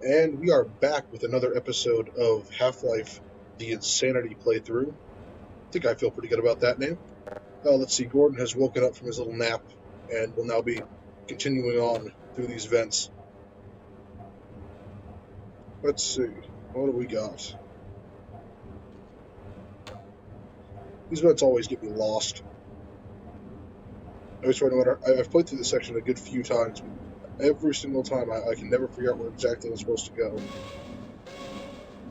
And we are back with another episode of Half-Life: The Insanity playthrough. I think I feel pretty good about that name. Let's see, Gordon has woken up from his little nap and will now be continuing on through these vents. Let's see, what do we got? These vents always get me lost. I've played through this section a good few times, but every single time I can never figure out where exactly I'm supposed to go.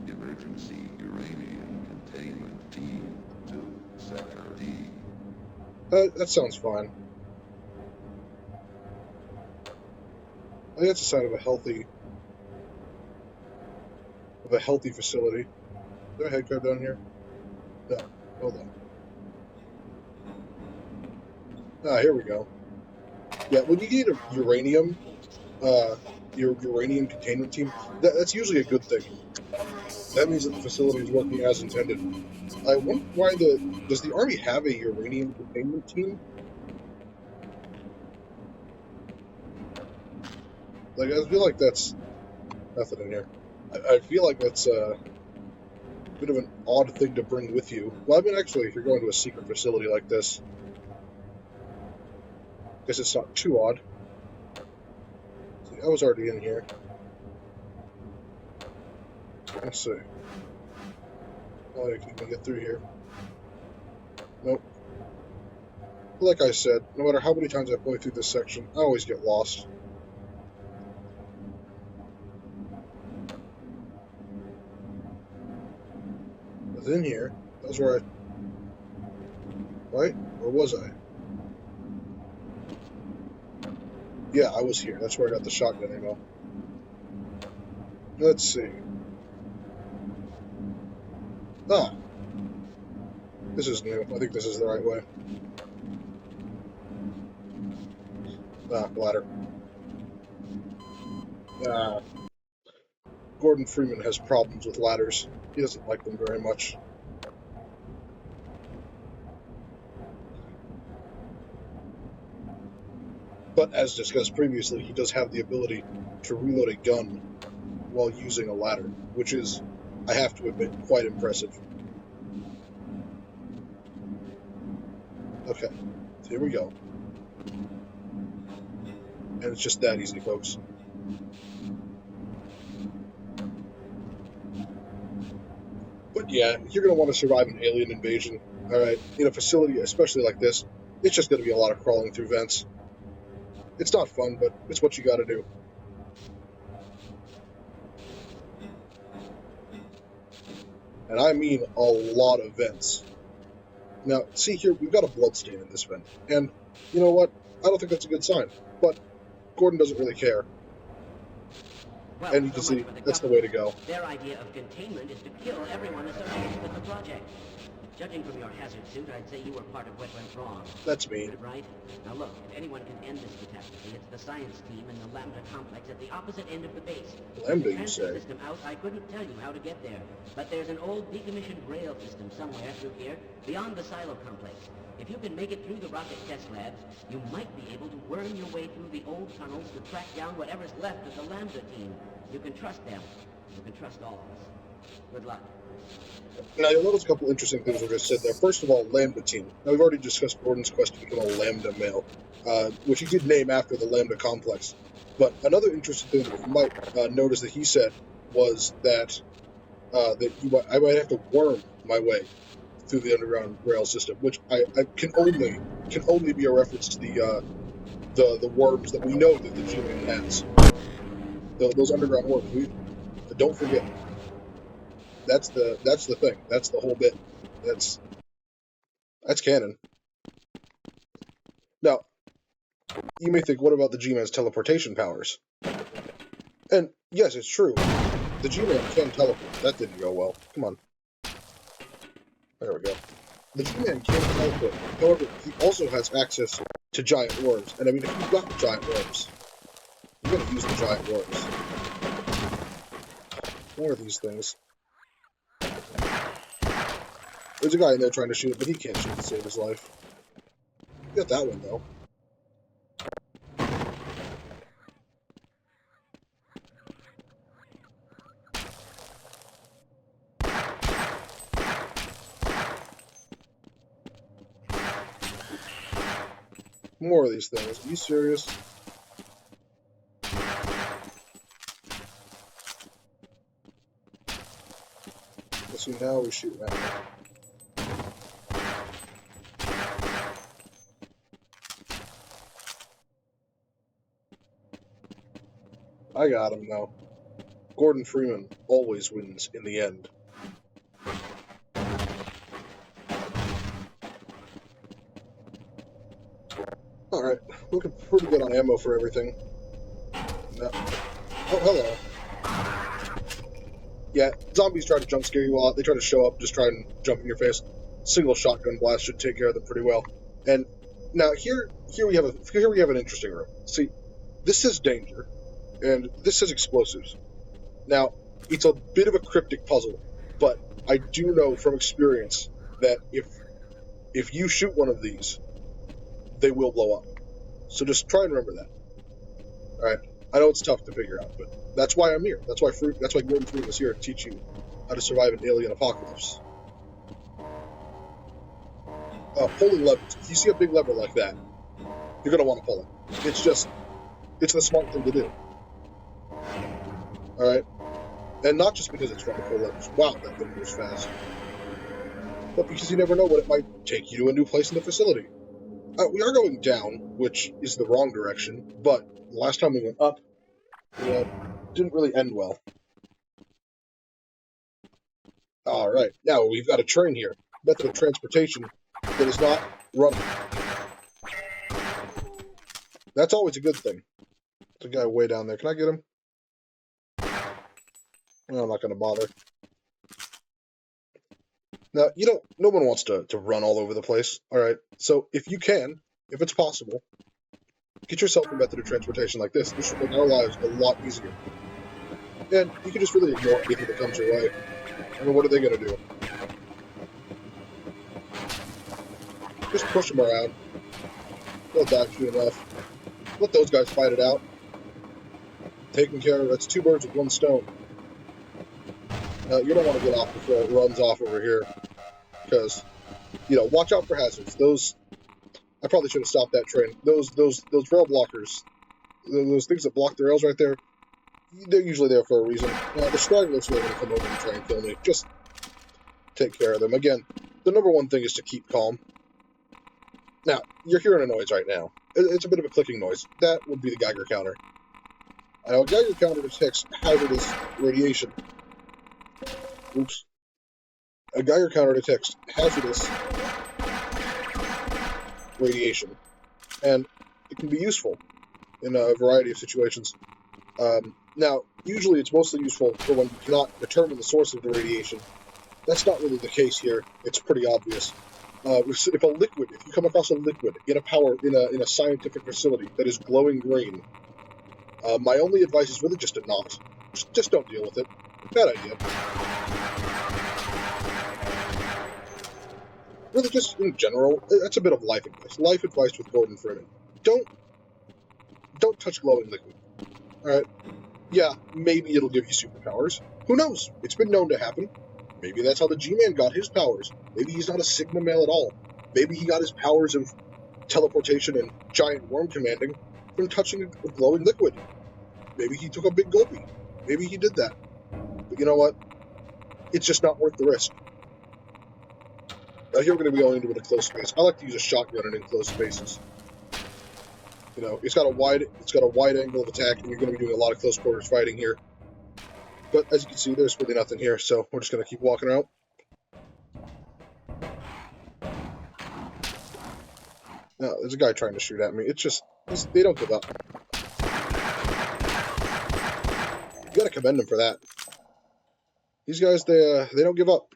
Emergency uranium containment team to Sector D. That sounds fine. I think that's a sign of a healthy facility. Is there a head crab down here? No. Hold on. Here we go. Yeah, when you get a uranium, your uranium containment team, that's usually a good thing. That means that the facility is working as intended. I wonder why does the Army have a uranium containment team? Like, I feel like that's nothing in here. I feel like that's a bit of an odd thing to bring with you. Well, I mean, actually, if you're going to a secret facility like this, I guess it's not too odd. See, I was already in here. Let's see. Oh, I can even get through here. Nope. Like I said, no matter how many times I play through this section, I always get lost. I was in here. That was where right? Or was I? Yeah, I was here. That's where I got the shotgun ammo. Let's see. Ah. This is new. I think this is the right way. Ladder. Gordon Freeman has problems with ladders. He doesn't like them very much. But as discussed previously, he does have the ability to reload a gun while using a ladder, which is, I have to admit, quite impressive. Okay, so here we go. And it's just that easy, folks. But yeah, you're going to want to survive an alien invasion, alright? In a facility, especially like this, it's just going to be a lot of crawling through vents. It's not fun, but it's what you got to do. And I mean a lot of vents. Now, see here, we've got a bloodstain in this vent. And, you know what? I don't think that's a good sign. But Gordon doesn't really care. Well, and you can see that's the way to go. Their idea of containment is to kill everyone associated with the project. Judging from your hazard suit, I'd say you were part of what went wrong. That's me. Right? Now look, if anyone can end this catastrophe, it's the science team in the Lambda complex at the opposite end of the base. Lambda, you say? The system out, I couldn't tell you how to get there. But there's an old decommissioned rail system somewhere through here, beyond the silo complex. If you can make it through the rocket test labs, you might be able to worm your way through the old tunnels to track down whatever's left of the Lambda team. You can trust them. You can trust all of us. Good luck. Now, you'll notice a couple interesting things we just said there. First of all, Lambda team. Now, we've already discussed Gordon's quest to become a Lambda male, which he did name after the Lambda complex. But another interesting thing that you might notice that he said was that I might have to worm my way through the underground rail system, which I can only be a reference to the worms that we know that the G-Man has. Those underground worms. Don't forget. That's the thing. That's the whole bit. That's canon. Now, you may think, what about the G-Man's teleportation powers? And yes, it's true. The G-Man can teleport. That didn't go well. Come on. There we go. The G-Man can teleport. However, he also has access to giant worms. And I mean, if you've got giant worms, you're gonna use the giant worms. What are these things? There's a guy in there trying to shoot, but he can't shoot to save his life. Got that one, though. More of these things. Are you serious? Let's see, now we shoot at him. I got him, though. Gordon Freeman always wins in the end. Alright, looking pretty good on ammo for everything. No. Oh, hello. Yeah, zombies try to jump scare you a lot. They try to show up, just try and jump in your face. Single shotgun blast should take care of them pretty well. And now here we have an interesting room. See, this is danger, and this is explosives. Now, it's a bit of a cryptic puzzle, but I do know from experience that if you shoot one of these, they will blow up. So just try and remember that. All right. I know it's tough to figure out, but that's why I'm here. That's why Gordon Freeman is here to teach you how to survive an alien apocalypse. Pulling levers. If you see a big lever like that, you're gonna want to pull it. It's the smart thing to do. All right. And not just because it's fun to pull levers. Wow, that thing moves fast. But because you never know what it might take you to a new place in the facility. We are going down, which is the wrong direction, but last time we went up, it didn't really end well. Alright, now we've got a train here. Method of transportation that is not running. That's always a good thing. There's a guy way down there. Can I get him? No, I'm not going to bother. Now, no one wants to run all over the place. Alright, so if it's possible, get yourself a method of transportation like this. This should make our lives a lot easier. And you can just really ignore anything that comes your way. I mean, what are they going to do? Just push them around. They'll die soon enough. Let those guys fight it out. Taken care of. That's two birds with one stone. Now, you don't want to get off before it runs off over here. Because, watch out for hazards. I probably should have stopped that train. Those rail blockers, those things that block the rails right there, they're usually there for a reason. The stragglers are going to come over and try and kill me. Just take care of them. Again, the number one thing is to keep calm. Now, you're hearing a noise right now. It's a bit of a clicking noise. That would be the Geiger counter. Now, a Geiger counter detects hazardous radiation. Oops. A Geiger counter detects hazardous radiation, and it can be useful in a variety of situations. Now, usually it's mostly useful for when you cannot determine the source of the radiation. That's not really the case here. It's pretty obvious. If you come across a liquid in a scientific facility that is glowing green, my only advice is really just to not. Just don't deal with it. Bad idea. Really, just in general, that's a bit of life advice. Life advice with Gordon Freeman. Don't touch glowing liquid. Alright? Yeah, maybe it'll give you superpowers. Who knows? It's been known to happen. Maybe that's how the G-Man got his powers. Maybe he's not a Sigma male at all. Maybe he got his powers of teleportation and giant worm commanding from touching a glowing liquid. Maybe he took a big gulpy. Maybe he did that. But you know what? It's just not worth the risk. Now here we're going to be going into a close space. I like to use a shotgun in enclosed spaces. It's got a wide angle of attack, and you're going to be doing a lot of close quarters fighting here. But as you can see, there's really nothing here, so we're just going to keep walking out. Now, there's a guy trying to shoot at me. They don't give up. You got to commend them for that. These guys, they don't give up.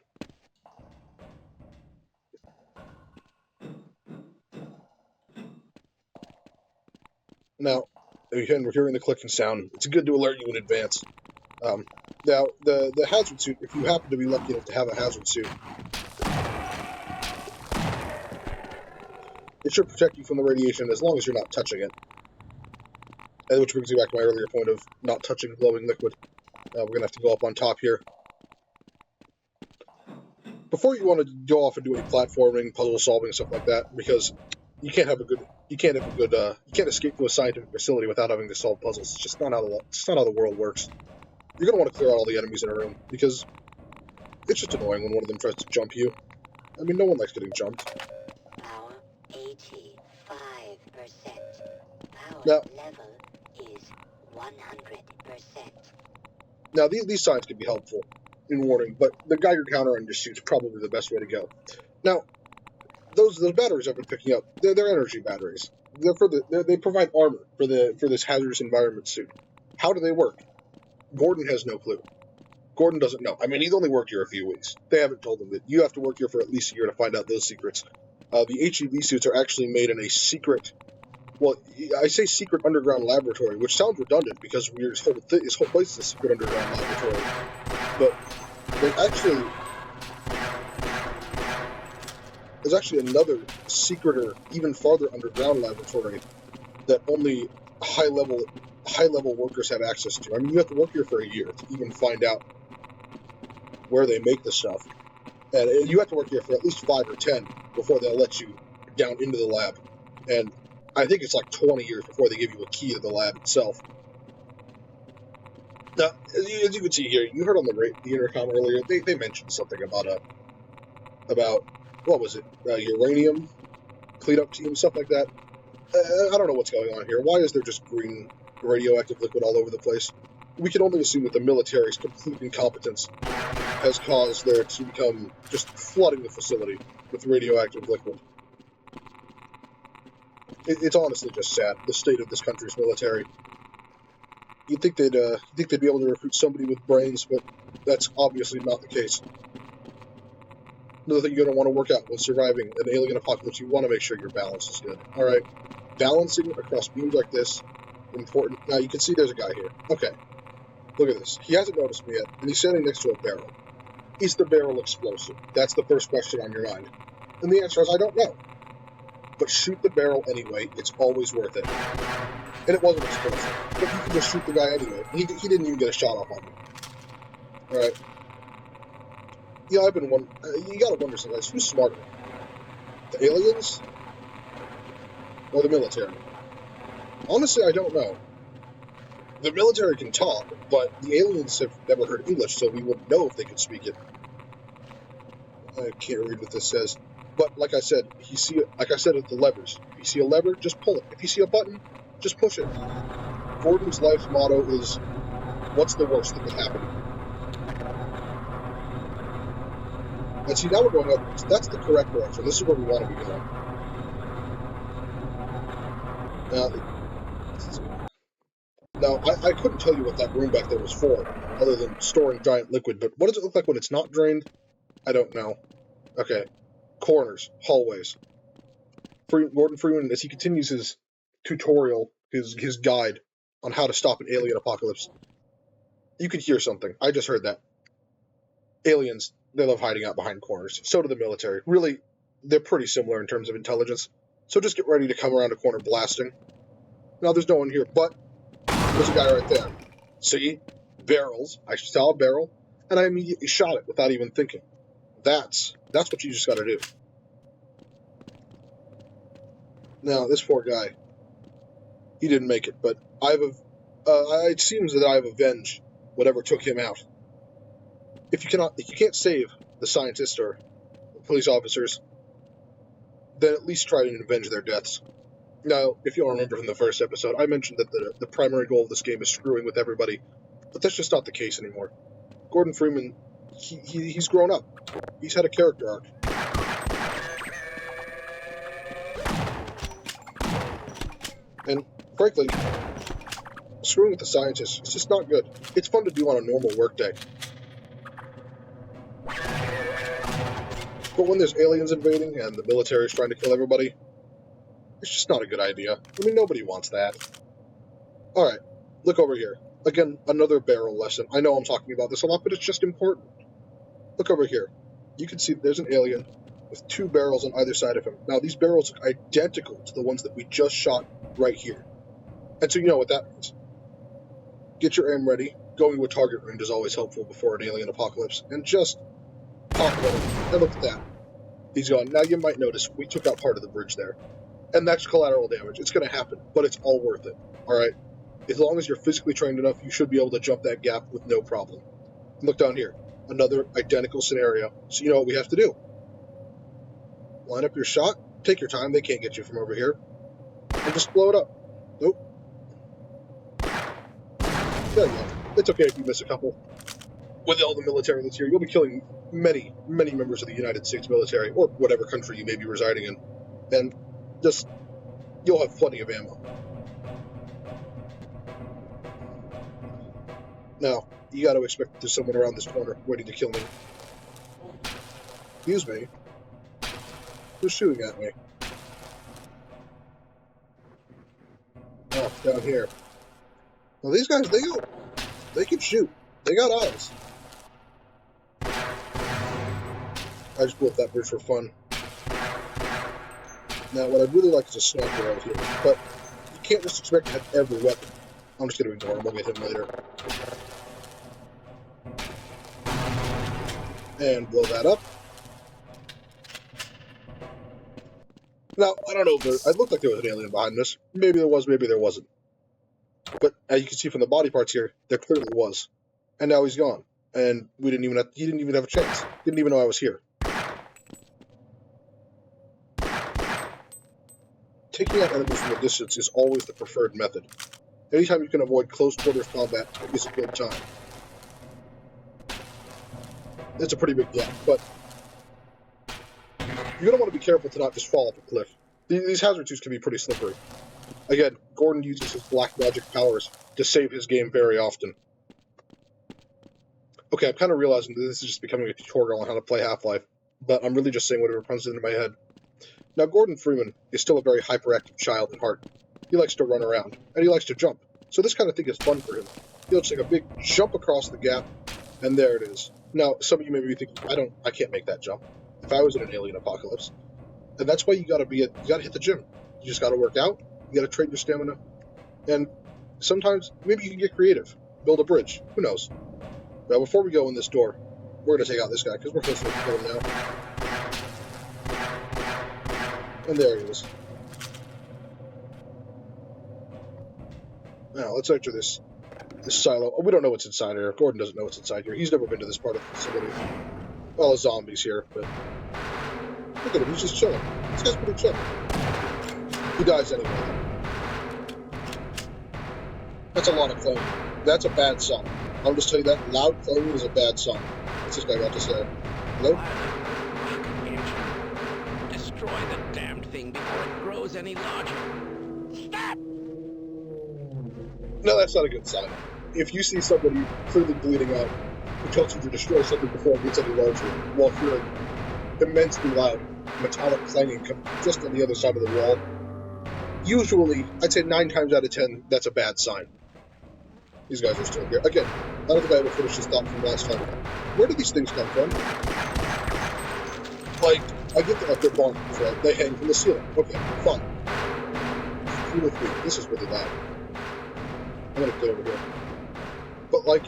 Now, again, we're hearing the clicking sound. It's good to alert you in advance. Now, the hazard suit, if you happen to be lucky enough to have a hazard suit, it should protect you from the radiation as long as you're not touching it. And which brings me back to my earlier point of not touching glowing liquid. We're going to have to go up on top here. Before you want to go off and do any platforming, puzzle solving, stuff like that, because you can't have You can't have a good. You can't escape to a scientific facility without having to solve puzzles. It's just not how the world works. You're gonna want to clear out all the enemies in a room because it's just annoying when one of them tries to jump you. I mean, no one likes getting jumped. Power 85%. Power Now, level is 100%. now these signs can be helpful in warning, but the Geiger counter on your suit's probably the best way to go. Now, those batteries I've been picking up, they're energy batteries. They provide armor for this hazardous environment suit. How do they work? Gordon has no clue. Gordon doesn't know. I mean, he's only worked here a few weeks. They haven't told him that you have to work here for at least a year to find out those secrets. The HEV suits are actually made in a secret. Well, I say secret underground laboratory, which sounds redundant because this whole place is a secret underground laboratory. But there's actually another secreter, even farther underground laboratory that only high level workers have access to. I mean, you have to work here for a year to even find out where they make the stuff, and you have to work here for at least 5 or 10 before they'll let you down into the lab. And I think it's like 20 years before they give you a key to the lab itself. Now, as you can see here, you heard on the intercom earlier, they mentioned something about what was it, uranium cleanup team, stuff like that. I don't know what's going on here. Why is there just green radioactive liquid all over the place? We can only assume that the military's complete incompetence has caused there to become just flooding the facility with radioactive liquid. It's honestly just sad, the state of this country's military. You'd think they'd be able to recruit somebody with brains, but that's obviously not the case. Another thing you're going to want to work out when surviving an alien apocalypse, you want to make sure your balance is good. Alright? Balancing across beams like this, important. Now, you can see there's a guy here. Okay. Look at this. He hasn't noticed me yet, and he's standing next to a barrel. Is the barrel explosive? That's the first question on your mind. And the answer is, I don't know. But shoot the barrel anyway. It's always worth it. And it wasn't explosive. But you can just shoot the guy anyway. He didn't even get a shot off on me. Alright. Yeah, you gotta wonder sometimes, who's smarter? The aliens? Or the military? Honestly, I don't know. The military can talk, but the aliens have never heard English, so we wouldn't know if they could speak it. I can't read what this says. But like I said, at the levers. If you see a lever, just pull it. If you see a button, just push it. Gordon's life's motto is, what's the worst that could happen? And see, now we're going up. That's the correct direction. This is where we want to be going. Now, I couldn't tell you what that room back there was for, other than storing giant liquid, but what does it look like when it's not drained? I don't know. Okay. Corners, hallways. Gordon Freeman, as he continues his tutorial, his guide on how to stop an alien apocalypse, you can hear something. I just heard that. Aliens, they love hiding out behind corners. So do the military. Really, they're pretty similar in terms of intelligence. So just get ready to come around a corner blasting. Now, there's no one here, but there's a guy right there. See? Barrels. I saw a barrel, and I immediately shot it without even thinking. That's what you just gotta do. Now, this poor guy, he didn't make it, but it seems that I've avenged whatever took him out. If you can't save the scientists or the police officers, then at least try to avenge their deaths. Now, if you'll remember from the first episode, I mentioned that the primary goal of this game is screwing with everybody, but that's just not the case anymore. Gordon Freeman, he's grown up. He's had a character arc. And, frankly, screwing with the scientists is just not good. It's fun to do on a normal workday. But when there's aliens invading and the military is trying to kill everybody, it's just not a good idea. I mean, nobody wants that. Alright, look over here. Again, another barrel lesson. I know I'm talking about this a lot, but it's just important. Look over here. You can see there's an alien with 2 barrels on either side of him. Now, these barrels look identical to the ones that we just shot right here. And so you know what that means. Get your aim ready. Going to a target range is always helpful before an alien apocalypse. And just pop it. And look at that. He's gone. Now, you might notice we took out part of the bridge there. And that's collateral damage. It's going to happen, but it's all worth it. All right. As long as you're physically trained enough, you should be able to jump that gap with no problem. Look down here. Another identical scenario. So you know what we have to do. Line up your shot. Take your time. They can't get you from over here. And just blow it up. Nope. There you go. It's okay if you miss a couple. With all the military that's here, you'll be killing many, many members of the United States military, or whatever country you may be residing in. And just, you'll have plenty of ammo. Now, you got to expect there's someone around this corner waiting to kill me. Excuse me. Who's shooting at me? Oh, down here. Well, these guys, they can shoot. They got eyes. I just blew up that bridge for fun. Now, what I'd really like is a sniper out here, but you can't just expect to have every weapon. I'm just going to ignore him. We'll get him later. And blow that up. Now, I don't know if it looked like there was an alien behind this. Maybe there was, maybe there wasn't. But as you can see from the body parts here, there clearly was. And now he's gone. And he didn't even have a chance. Didn't even know I was here. Taking out enemies from a distance is always the preferred method. Anytime you can avoid close quarters combat is a good time. It's a pretty big gap, but you're going to want to be careful to not just fall off a cliff. These hazard suits can be pretty slippery. Again, Gordon uses his black magic powers to save his game very often. Okay, I'm kind of realizing that this is just becoming a tutorial on how to play Half-Life, but I'm really just saying whatever comes into my head. Now, Gordon Freeman is still a very hyperactive child at heart. He likes to run around, and he likes to jump, so this kind of thing is fun for him. He'll just take a big jump across the gap, and there it is. Now, some of you may be thinking, I can't make that jump. If I was in an alien apocalypse. And that's why you gotta hit the gym. You just gotta work out, you gotta train your stamina, and sometimes, maybe you can get creative. Build a bridge. Who knows? Now, before we go in this door, we're gonna take out this guy, because we're close enough to kill him now. And there he is. Now, let's enter this silo. Oh, we don't know what's inside here. Gordon doesn't know what's inside here. He's never been to this part of the facility. Well, there's zombies here, but look at him. He's just chilling. This guy's pretty chill. He dies anyway. That's a lot of clanging. That's a bad sign. I'll just tell you that loud clanging is a bad sign. What's this guy got to say? Hello? Destroy the damned thing before it grows any larger. Stop! No, that's not a good sign. If you see somebody clearly bleeding out, it tells you to destroy something before it gets any larger, while hearing immensely loud metallic clanging come just on the other side of the wall. Usually, I'd say 9 times out of 10, that's a bad sign. These guys are still here. Again, I don't think I ever finished this thought from last time. Where do these things come from? Like, I get that they're bonkers, right? They hang from the ceiling. Okay, fine. You with me. This is really loud. I'm gonna get over here. But, like,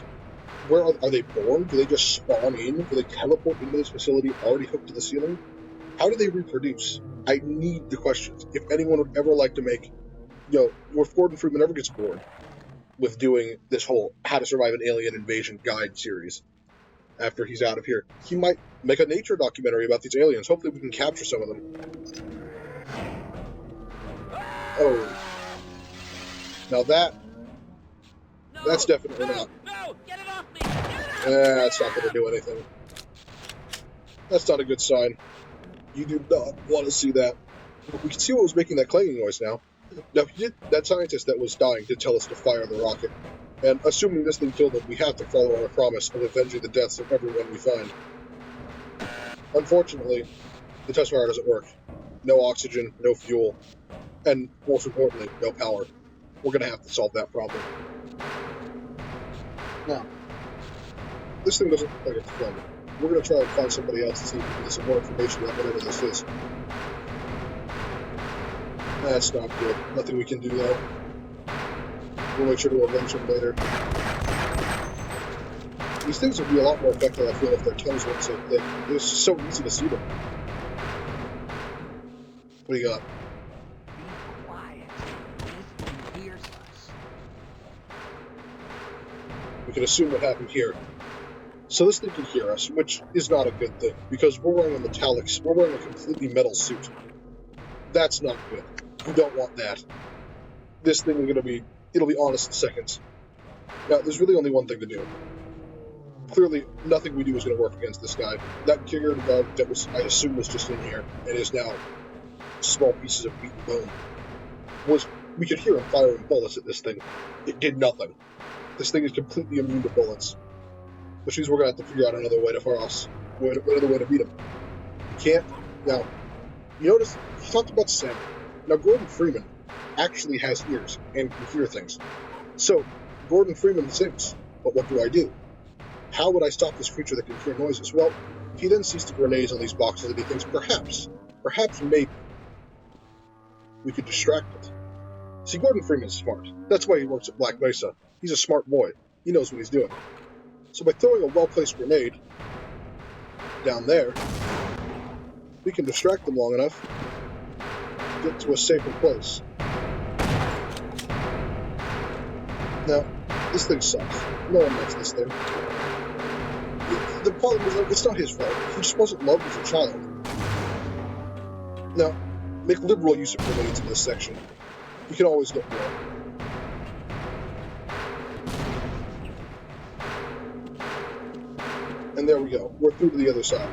where are they born? Do they just spawn in? Do they teleport into this facility already hooked to the ceiling? How do they reproduce? I need the questions. If anyone would ever like to make, if Gordon Freeman ever gets bored with doing this whole How to Survive an Alien Invasion Guide series after he's out of here, he might make a nature documentary about these aliens. Hopefully we can capture some of them. Oh. Now that's definitely not. No! Get it off me! Get it off! That's not going to do anything. That's not a good sign. You do not want to see that. We can see what was making that clanging noise now. Now, that scientist that was dying did tell us to fire the rocket. And assuming this thing killed him, we have to follow our promise of avenging the deaths of everyone we find. Unfortunately, the test fire doesn't work. No oxygen, no fuel, and most importantly, no power. We're going to have to solve that problem. Now, this thing doesn't look like it's fun. We're going to try and find somebody else to see if we can get some more information about whatever this is. That's not good. Nothing we can do, though. We'll make sure to avenge them later. These things would be a lot more effective, I feel, if their tongues weren't so thick. It was so easy to see them. What do you got? can assume what happened here. So this thing can hear us, which is not a good thing, because we're wearing we're wearing a completely metal suit. That's not good. You don't want that. This thing is it'll be on us in seconds. Now, there's really only one thing to do. Clearly, nothing we do is going to work against this guy. That Kinger dog that I assume was just in here, and is now small pieces of meat and bone, we could hear him firing bullets at this thing. It did nothing. This thing is completely immune to bullets, which means we're going to have to figure out another way to another way to beat him. We can't. Now, you notice he talked about sound. Now, Gordon Freeman actually has ears and can hear things. So, Gordon Freeman sings, but what do I do? How would I stop this creature that can hear noises? Well, he then sees the grenades on these boxes and he thinks, perhaps maybe, we could distract it. See, Gordon Freeman's smart. That's why he works at Black Mesa. He's a smart boy. He knows what he's doing. So by throwing a well-placed grenade down there, we can distract them long enough to get to a safer place. Now, this thing sucks. No one likes this thing. The problem is that it's not his fault. He just wasn't loved as a child. Now, make liberal use of grenades in this section. You can always get more. And there we go. We're through to the other side.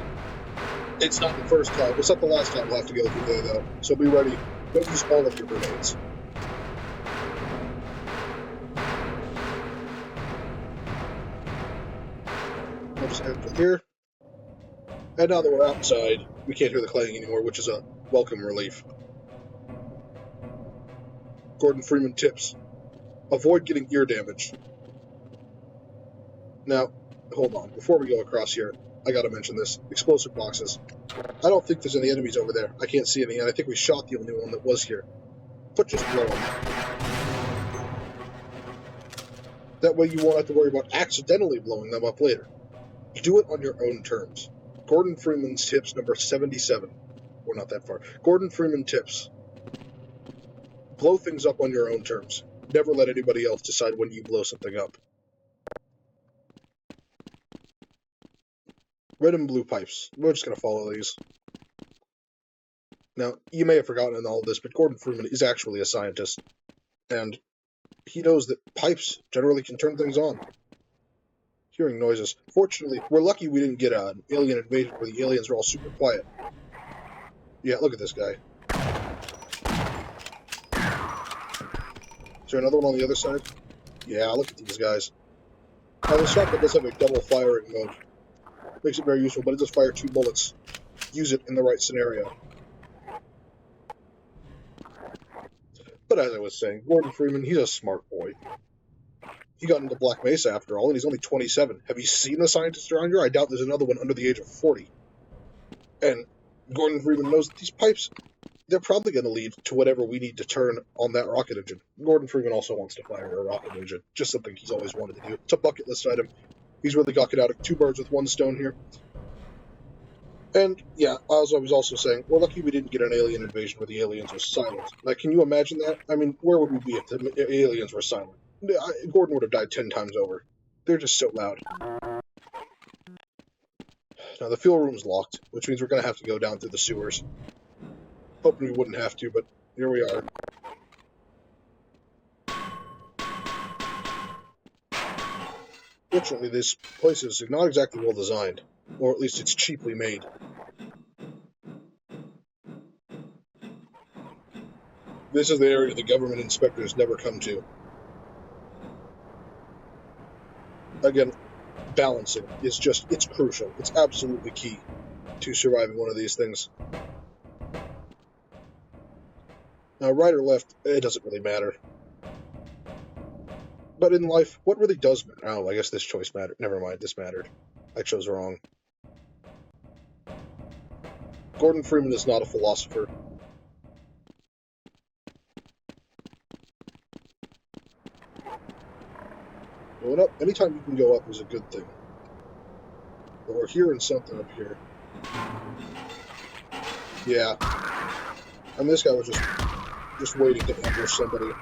It's not the first time. It's not the last time we'll have to go through there, though. So be ready. Don't use all of your grenades. We'll just enter here. And now that we're outside, we can't hear the clanging anymore, which is a welcome relief. Gordon Freeman tips. Avoid getting ear damage. Now, hold on. Before we go across here, I gotta mention this. Explosive boxes. I don't think there's any enemies over there. I can't see any, and I think we shot the only one that was here. But just blow them. That way you won't have to worry about accidentally blowing them up later. Do it on your own terms. Gordon Freeman's tips number 77. We're not that far. Gordon Freeman tips. Blow things up on your own terms. Never let anybody else decide when you blow something up. Red and blue pipes. We're just going to follow these. Now, you may have forgotten in all of this, but Gordon Freeman is actually a scientist. And he knows that pipes generally can turn things on. Hearing noises. Fortunately, we're lucky we didn't get an alien invasion where the aliens are all super quiet. Yeah, look at this guy. Is there another one on the other side? Yeah, look at these guys. Now, the shotgun does have a double firing mode. Makes it very useful, but it does fire 2 bullets. Use it in the right scenario. But as I was saying, Gordon Freeman, he's a smart boy. He got into Black Mesa after all, and he's only 27. Have you seen a scientist around here? I doubt there's another one under the age of 40. And Gordon Freeman knows that these pipes, they're probably going to lead to whatever we need to turn on that rocket engine. Gordon Freeman also wants to fire a rocket engine. Just something he's always wanted to do. It's a bucket list item. He's really got it out of 2 birds with 1 stone here. And, yeah, as I was also saying, we're lucky we didn't get an alien invasion where the aliens were silent. Like, can you imagine that? I mean, where would we be if the aliens were silent? Gordon would have died 10 times over. They're just so loud. Now, the fuel room's locked, which means we're going to have to go down through the sewers. Hoping we wouldn't have to, but here we are. Fortunately, this place is not exactly well designed, or at least it's cheaply made. This is the area the government inspectors never come to. Again, balancing is it's crucial. It's absolutely key to surviving one of these things. Now, right or left, it doesn't really matter. But in life, what really does matter? Oh, I guess this choice mattered. Never mind, this mattered. I chose wrong. Gordon Freeman is not a philosopher. Going up, anytime you can go up is a good thing. But we're hearing something up here. Yeah. I mean, this guy was just waiting to ambush somebody.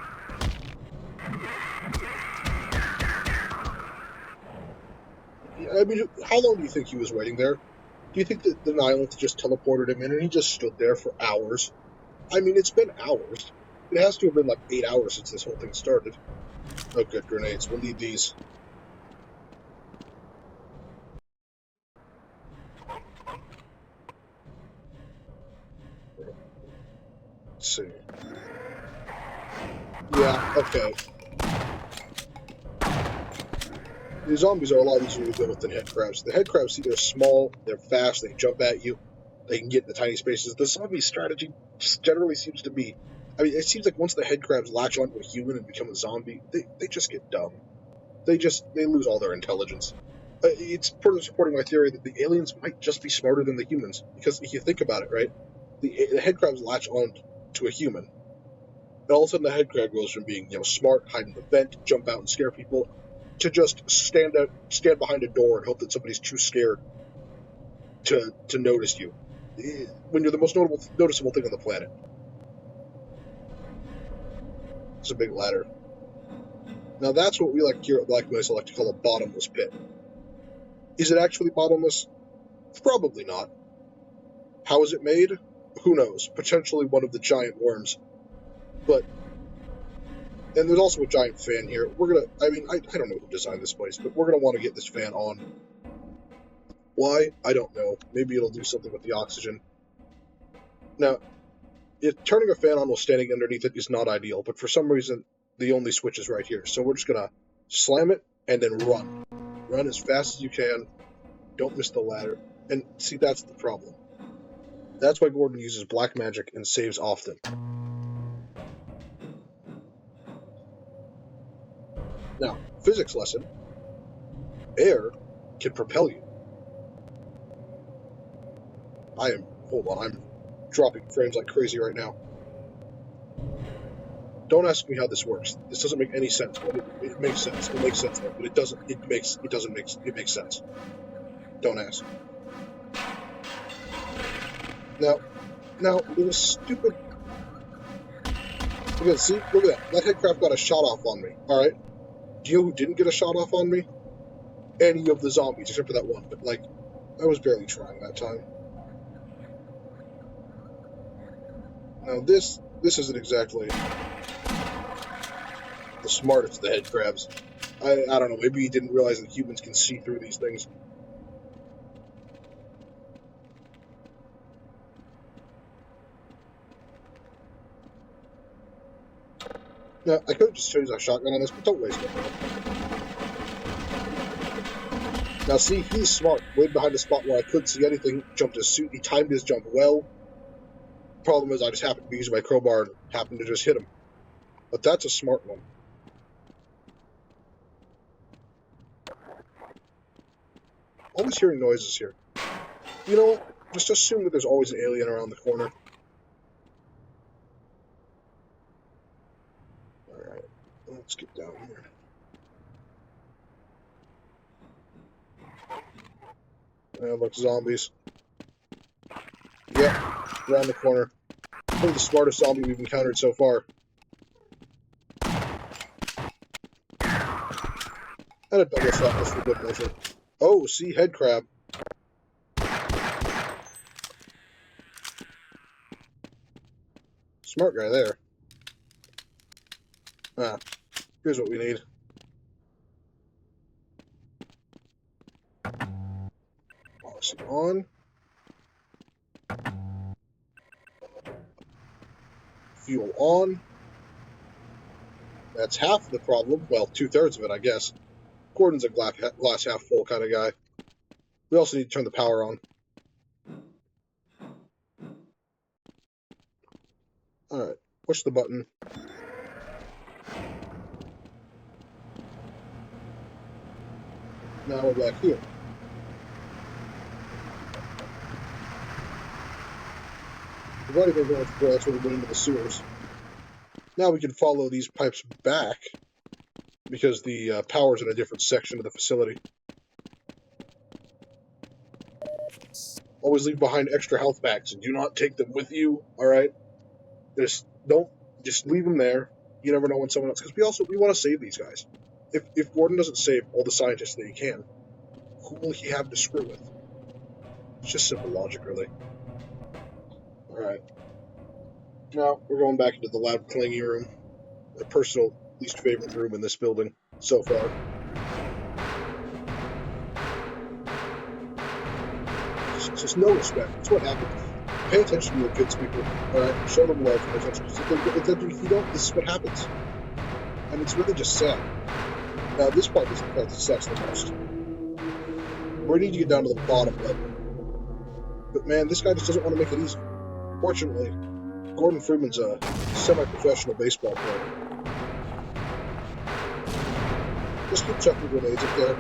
I mean, how long do you think he was waiting there? Do you think that the Nihilists just teleported him in and he just stood there for hours? I mean, it's been hours. It has to have been like 8 hours since this whole thing started. Oh, good, grenades. We'll need these. Let's see. Yeah, okay. The zombies are a lot easier to deal with than head crabs. The head crabs, see, they're small, they're fast, they jump at you, they can get into tiny spaces. The zombie strategy just generally seems to be, I mean, it seems like once the head crabs latch onto a human and become a zombie, they just get dumb. They lose all their intelligence. It's further supporting my theory that the aliens might just be smarter than the humans. Because if you think about it, right, the head crabs latch on to a human, and all of a sudden the head crab goes from being smart, hide in the vent, jump out and scare people, to just stand behind a door and hope that somebody's too scared to notice you. When you're the most noticeable thing on the planet. It's a big ladder. Now that's what we like here at Black Mesa like to call a bottomless pit. Is it actually bottomless? Probably not. How is it made? Who knows? Potentially one of the giant worms. But, and there's also a giant fan here. I don't know who designed this place, but we're gonna want to get this fan on. Why? I don't know. Maybe it'll do something with the oxygen. Now, turning a fan on while standing underneath it is not ideal, but for some reason, the only switch is right here. So we're just gonna slam it and then run. Run as fast as you can. Don't miss the ladder. And see, that's the problem. That's why Gordon uses black magic and saves often. Now, physics lesson. Air can propel you. Hold on, I'm dropping frames like crazy right now. Don't ask me how this works. This doesn't make any sense, but it makes sense. It makes sense though, but it makes sense. Don't ask. Now, it was stupid. Look at that. That headcraft got a shot off on me, alright? Do you know who didn't get a shot off on me? Any of the zombies, except for that one, but I was barely trying that time. Now this isn't exactly the smartest of the head crabs. I don't know, maybe he didn't realize that humans can see through these things. Now, I could have just used a shotgun on this, but don't waste it. Now see, he's smart. Waited behind a spot where I couldn't see anything, jumped his suit, he timed his jump well. Problem is, I just happened to be using my crowbar and happened to just hit him. But that's a smart one. Always hearing noises here. You know what? Just assume that there's always an alien around the corner. Alright, let's get down here. Look, zombies. Yep, around the corner. Probably the smartest zombie we've encountered so far. And a double shot just for good measure. Oh, see, head crab. Smart guy there. Here's what we need. Oxy on. Fuel on. That's half the problem. Well, 2/3 of it, I guess. Gordon's a glass half full kind of guy. We also need to turn the power on. Alright, push the button. Now we're back here. We've already been going through, that's where we went into the sewers. Now we can follow these pipes back because the power's in a different section of the facility. Always leave behind extra health packs and do not take them with you, alright? Just leave them there. You never know when someone else, because we want to save these guys. If Gordon doesn't save all the scientists that he can, who will he have to screw with? It's just simple logic, really. Alright. Now, we're going back into the loud clangy room. My personal least favorite room in this building so far. Just no respect. That's what happens. Pay attention to your kids, people. Alright? Show them love and attention. If you don't, this is what happens. And it's really just sad. Now, this part is the part that sucks the most. We need to get down to the bottom level. But man, this guy just doesn't want to make it easy. Fortunately, Gordon Freeman's a semi-professional baseball player. Just keep chucking grenades up there.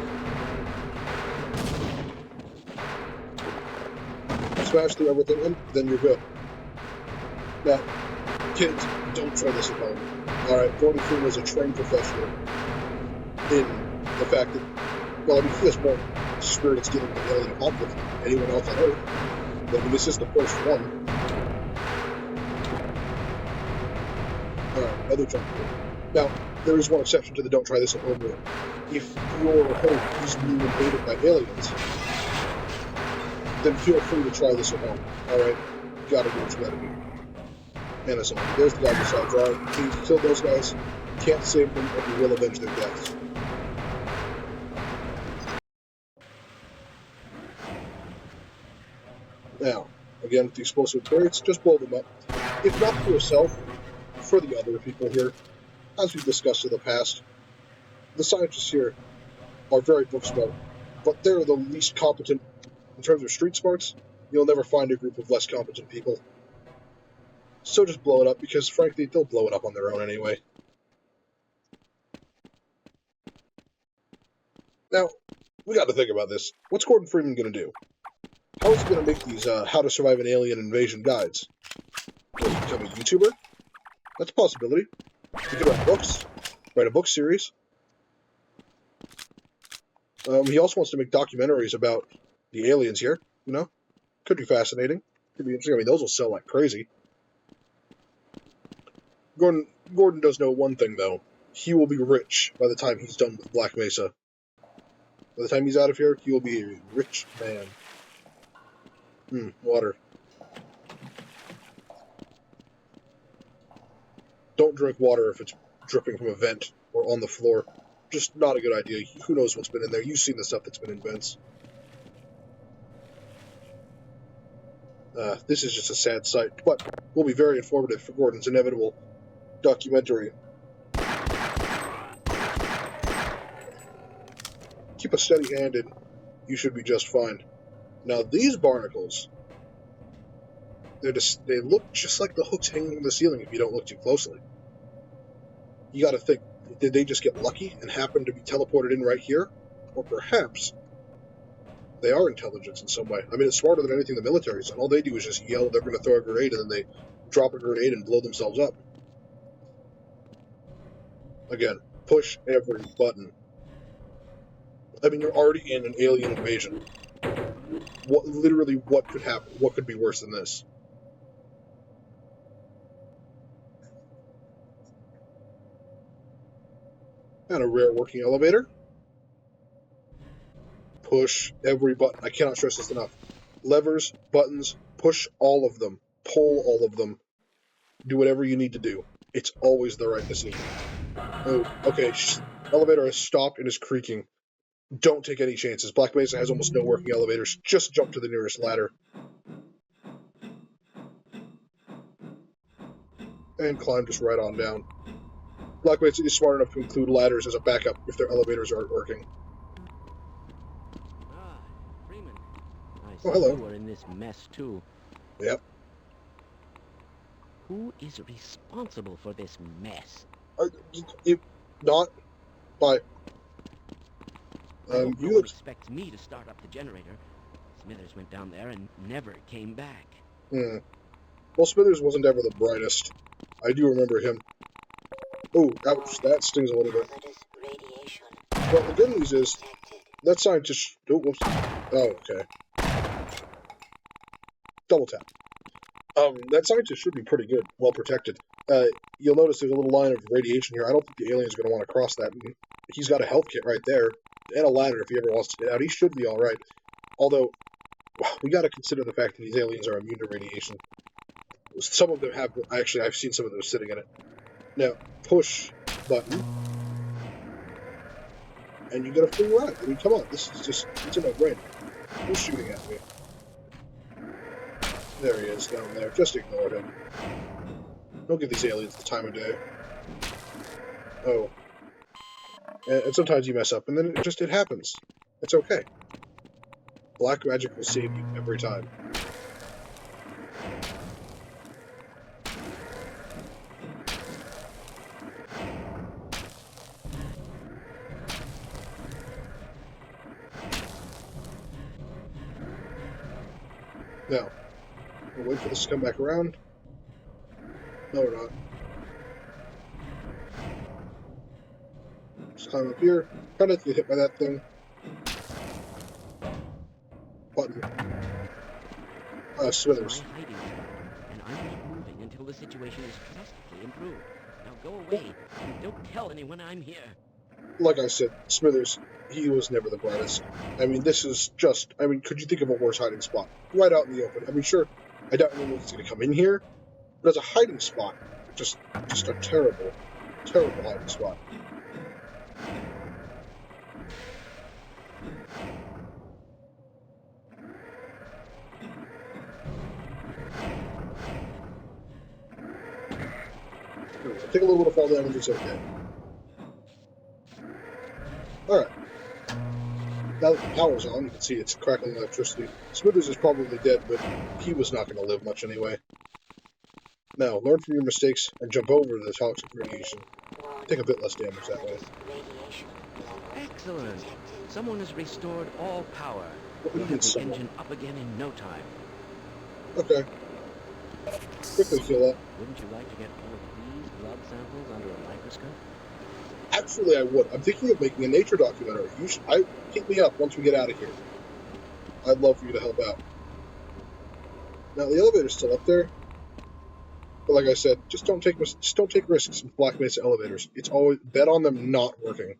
Smash through everything, and then you're good. Now, kids, don't try this at home. Alright, Gordon Freeman is a trained professional in the fact that, well, I mean, he has more experience dealing with alien conflict than anyone else on Earth. But I mean, this is the first one. Alright, another jump. Now, there is one exception to the don't try this at home rule. If your home is being invaded by aliens, then feel free to try this at home. Alright? Gotta do what you gotta do. Innocent. There's the guy besides. Alright, please kill those guys. Can't save them, or we will avenge their deaths. Now, again, with the explosive turrets, just blow them up. If not for yourself, for the other people here. As we've discussed in the past, the scientists here are very book smart, but they're the least competent in terms of street smarts. You'll never find a group of less competent people. So just blow it up, because frankly, they'll blow it up on their own anyway. Now, we got to think about this. What's Gordon Freeman going to do? How is he going to make these How to Survive an Alien Invasion guides? Will he become a YouTuber? That's a possibility. He could write books, write a book series. He also wants to make documentaries about the aliens here, you know? Could be fascinating. Could be interesting. I mean, those will sell like crazy. Gordon does know one thing, though. He will be rich by the time he's done with Black Mesa. By the time he's out of here, he will be a rich man. Water. Don't drink water if it's dripping from a vent or on the floor. Just not a good idea. Who knows what's been in there? You've seen the stuff that's been in vents. This is just a sad sight, but will be very informative for Gordon's inevitable documentary. Keep a steady hand and you should be just fine. Now these barnacles, they look just like the hooks hanging from the ceiling if you don't look too closely. You gotta think, did they just get lucky and happen to be teleported in right here? Or perhaps they are intelligence in some way. I mean, it's smarter than anything the military's done. All they do is just yell they're going to throw a grenade, and then they drop a grenade and blow themselves up. Again, push every button. I mean, you're already in an alien invasion. What could happen? What could be worse than this? And a rare working elevator. Push every button. I cannot stress this enough. Levers, buttons, push all of them. Pull all of them. Do whatever you need to do. It's always the right decision. Oh, okay. Elevator has stopped and is creaking. Don't take any chances. Black Mesa has almost no working elevators. Just jump to the nearest ladder. And climb just right on down. Black Mesa is smart enough to include ladders as a backup if their elevators aren't working. Freeman. I Oh, hello. You were in this mess too. Yep. Who is responsible for this mess? Not by. I hope no You one expects me to start up the generator. Smithers went down there and never came back. Well, Smithers wasn't ever the brightest. I do remember him. Oh, ouch, that stings a little bit. Radiation Well, the good news is, detected. that scientist... Oh, whoops. Oh, okay. Double tap. That scientist should be pretty good, well protected. You'll notice there's a little line of radiation here. I don't think the alien's going to want to cross that. He's got a health kit right there. and a ladder if he ever wants to get out. He should be alright. Although, we gotta consider the fact that these aliens are immune to radiation. Some of them have, actually, I've seen some of them sitting in it. Now, push button, and you get a free ride. I mean, come on, this is just, it's a no-brainer. Who's shooting at me? There he is, down there. Just ignore him. Don't give these aliens the time of day. Oh. And sometimes you mess up, and then it happens. It's okay. Black magic will save you every time. Now, we'll wait for this to come back around. No, we're not. Just climb up here. Try not to get hit by that thing. Button. Smithers. My hiding spot, and I'm not moving until the situation is drastically improved. Now go away, and don't tell anyone I'm here. Like I said, Smithers, he was never the brightest. I mean, this is just, I mean, could you think of a worse hiding spot? Right out in the open. I mean, sure, I doubt anyone's going to come in here, but as a hiding spot, just a terrible, terrible hiding spot. Anyway, take a little bit of fall damage, it's okay. Alright. Now that the power's on, you can see it's crackling electricity. Smithers is probably dead, but he was not going to live much anyway. Now, learn from your mistakes and jump over the toxic radiation. Take a bit less damage that way. Excellent. Someone has restored all power. What do you We'll mean, have the someone? engine up again in no time. Okay. Quickly kill that. Wouldn't you like to get one of these blood samples under a microscope? Actually, I would. I'm thinking of making a nature documentary. Hit me up once we get out of here. I'd love for you to help out. Now, the elevator's still up there. But like I said, just don't take risks with Black Mesa elevators. It's always bet on them not working.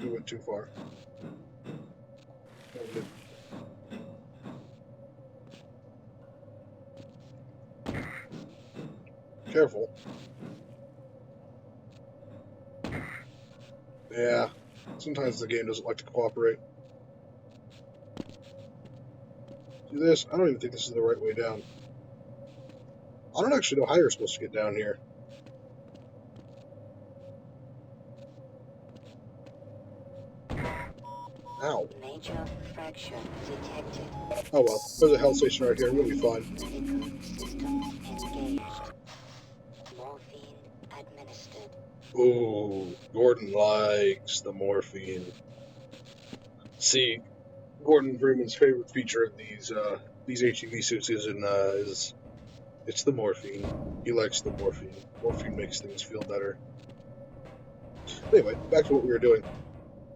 We went too far. Oh, good. Careful. Yeah, sometimes the game doesn't like to cooperate. Do this? I don't even think this is the right way down. I don't actually know how you're supposed to get down here. Ow. Major fracture detected. Oh well, there's a health station right here, we'll be fine. Medical system engaged. Morphine administered. Ooh, Gordon likes the morphine. See, Gordon Freeman's favorite feature of these HEV suits is it's the morphine. He likes the morphine. Morphine makes things feel better. Anyway, back to what we were doing.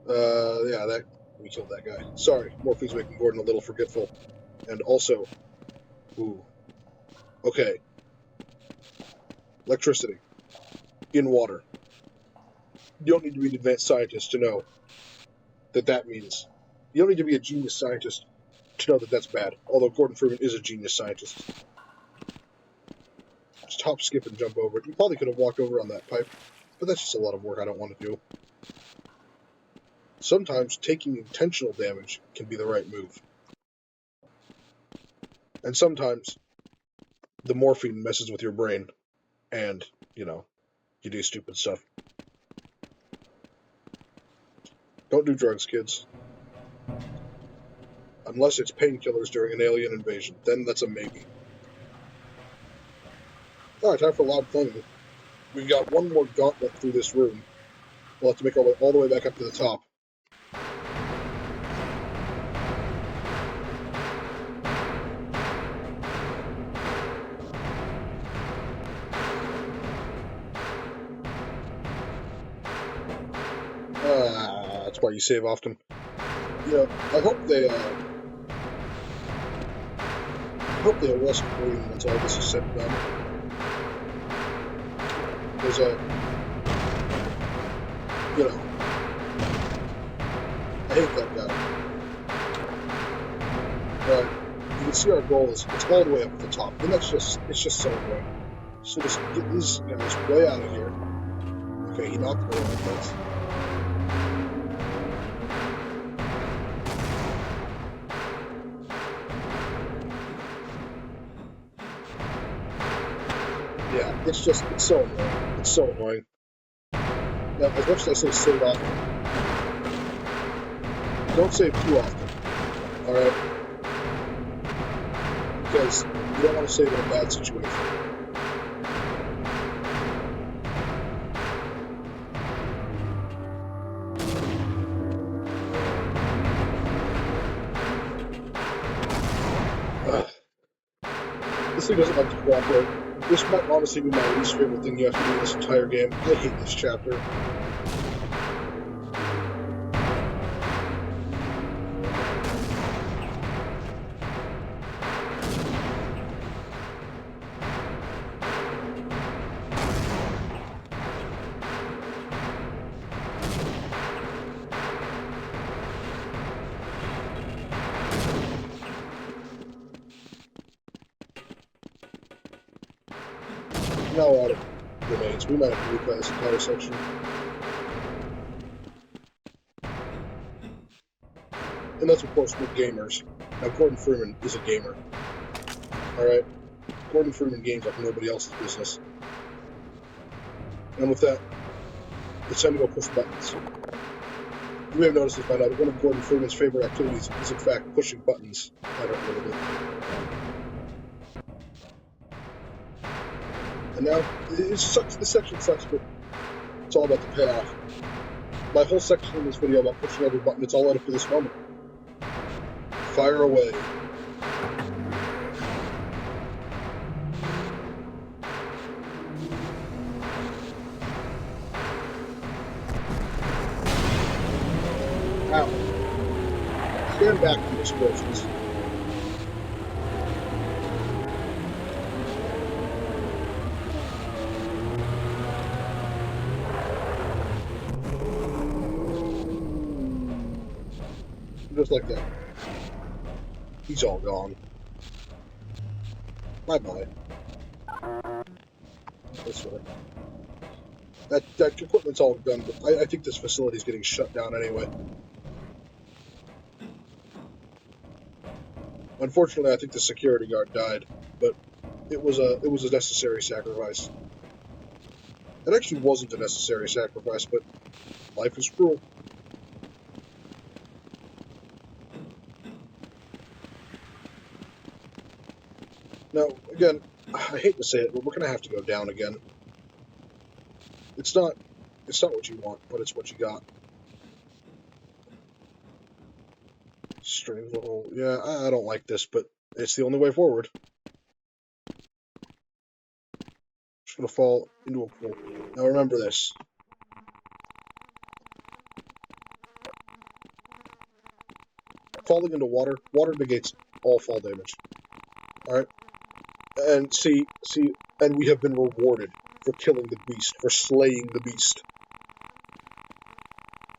Yeah, we killed that guy. Sorry, morphine's making Gordon a little forgetful. And also, ooh, okay, electricity in water. You don't need to be an advanced scientist to know that means. You don't need to be a genius scientist to know that that's bad. Although Gordon Freeman is a genius scientist. Just hop, skip, and jump over it. You probably could have walked over on that pipe, but that's just a lot of work I don't want to do. Sometimes taking intentional damage can be the right move. And sometimes the morphine messes with your brain, and, you do stupid stuff. Don't do drugs, kids. Unless it's painkillers during an alien invasion. Then that's a maybe. Alright, time for loud thunder. We've got one more gauntlet through this room. We'll have to make our way all the way back up to the top. That's why you save often. I hope they arrest Green once all this is said and done. There's a, you know, I hate that guy. But you can see our goal is it's all the way up at the top, and it's just so annoying. So just get these guys way out of here. Okay, he knocked me on this. Yeah, it's so annoying. It's so annoying. Now, as much as I say save often, don't save too often. Alright? Because you don't want to save in a bad situation. This thing doesn't like to cooperate. This might honestly be my least favorite thing you have to do in this entire game. I hate this chapter. Now out of grenades. We might have to replay this entire section. And that's, of course, with gamers. Now, Gordon Freeman is a gamer. Alright? Gordon Freeman games like nobody else's business. And with that, it's time to go push buttons. You may have noticed this by now, but one of Gordon Freeman's favorite activities is, in fact, pushing buttons. I don't know what. And now, it sucks. This section sucks, but it's all about the payoff. My whole section in this video about pushing every button, it's all led up to this moment. Fire away. Ow. Stand back from explosions. Just like that. He's all gone. Bye-bye. This way. That equipment's all done, but I think this facility's getting shut down anyway. Unfortunately, I think the security guard died, but it was a necessary sacrifice. It actually wasn't a necessary sacrifice, but life is cruel. Now, again, I hate to say it, but we're gonna have to go down again. It's not what you want, but it's what you got. Strange little, yeah, I don't like this, but it's the only way forward. Just gonna fall into a pool. Now remember this. Falling into water negates all fall damage. Alright? And see, and we have been rewarded for killing the beast, for slaying the beast.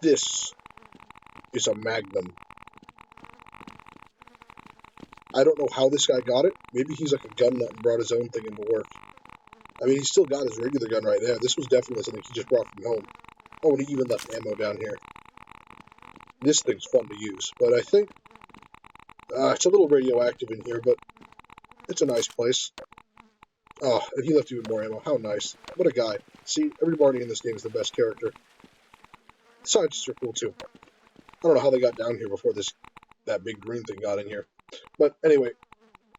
This is a magnum. I don't know how this guy got it. Maybe he's like a gun nut and brought his own thing into work. I mean, he's still got his regular gun right there. This was definitely something he just brought from home. Oh, and he even left ammo down here. This thing's fun to use, but I think it's a little radioactive in here, but it's a nice place. Oh, and he left even more ammo. How nice. What a guy. See, everybody in this game is the best character. The scientists are cool, too. I don't know how they got down here before that big green thing got in here. But anyway,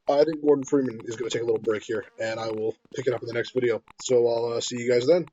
I think Gordon Freeman is going to take a little break here, and I will pick it up in the next video. So I'll see you guys then.